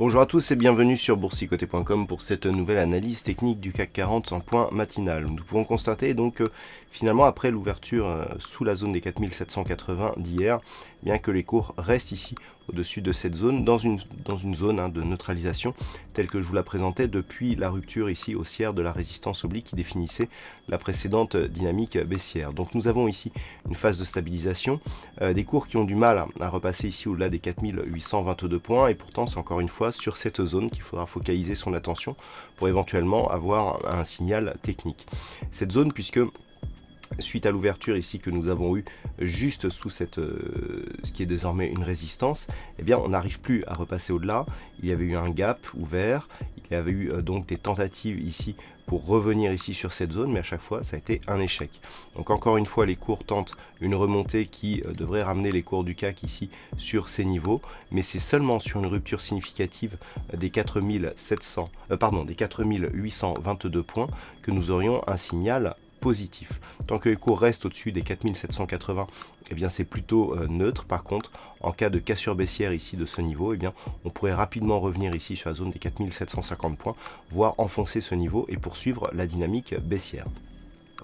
Bonjour à tous et bienvenue sur boursicoté.com pour cette nouvelle analyse technique du CAC 40 en point matinal. Nous pouvons constater donc que finalement après l'ouverture sous la zone des 4780 d'hier, bien que les cours restent ici au-dessus de cette zone, dans une zone de neutralisation telle que je vous la présentais depuis la rupture ici haussière de la résistance oblique qui définissait la précédente dynamique baissière. Donc nous avons ici une phase de stabilisation, des cours qui ont du mal à repasser ici au-delà des 4822 points et pourtant c'est encore une fois sur cette zone qu'il faudra focaliser son attention pour éventuellement avoir un signal technique. Cette zone, puisque suite à l'ouverture ici que nous avons eu juste sous ce qui est désormais une résistance, eh bien on n'arrive plus à repasser au-delà. Il y avait eu un gap ouvert, il y avait eu donc des tentatives ici pour revenir ici sur cette zone, mais à chaque fois ça a été un échec. Donc encore une fois les cours tentent une remontée qui devrait ramener les cours du CAC ici sur ces niveaux, mais c'est seulement sur une rupture significative des 4822 points que nous aurions un signal positif. Tant que les cours restent au-dessus des 4780, eh bien c'est plutôt neutre. Par contre, en cas de cassure baissière ici de ce niveau, eh bien on pourrait rapidement revenir ici sur la zone des 4750 points, voire enfoncer ce niveau et poursuivre la dynamique baissière.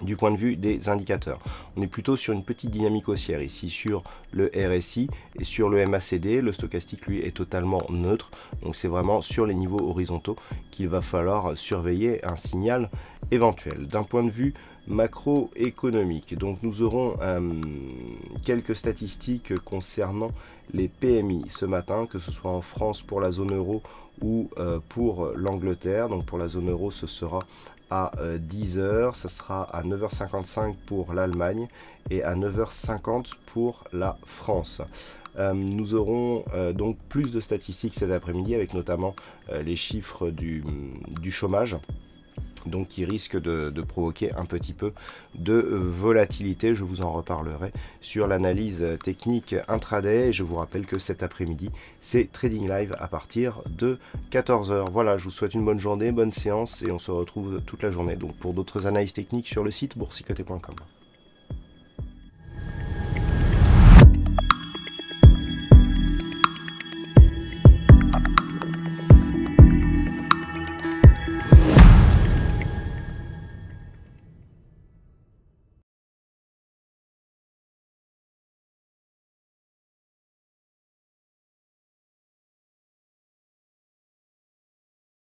Du point de vue des indicateurs, on est plutôt sur une petite dynamique haussière ici sur le RSI et sur le MACD. Le stochastique lui est totalement neutre, donc c'est vraiment sur les niveaux horizontaux qu'il va falloir surveiller un signal éventuel. D'un point de vue macroéconomique, donc nous aurons quelques statistiques concernant les PMI ce matin, que ce soit en France pour la zone euro ou pour l'Angleterre. Donc pour la zone euro ce sera à 10h, ce sera à 9h55 pour l'Allemagne et à 9h50 pour la France. Nous aurons donc plus de statistiques cet après-midi avec notamment les chiffres du chômage, donc qui risque de provoquer un petit peu de volatilité. Je vous en reparlerai sur l'analyse technique intraday. Je vous rappelle que cet après-midi, c'est Trading Live à partir de 14h. Voilà, je vous souhaite une bonne journée, bonne séance et on se retrouve toute la journée donc pour d'autres analyses techniques sur le site boursicoté.com.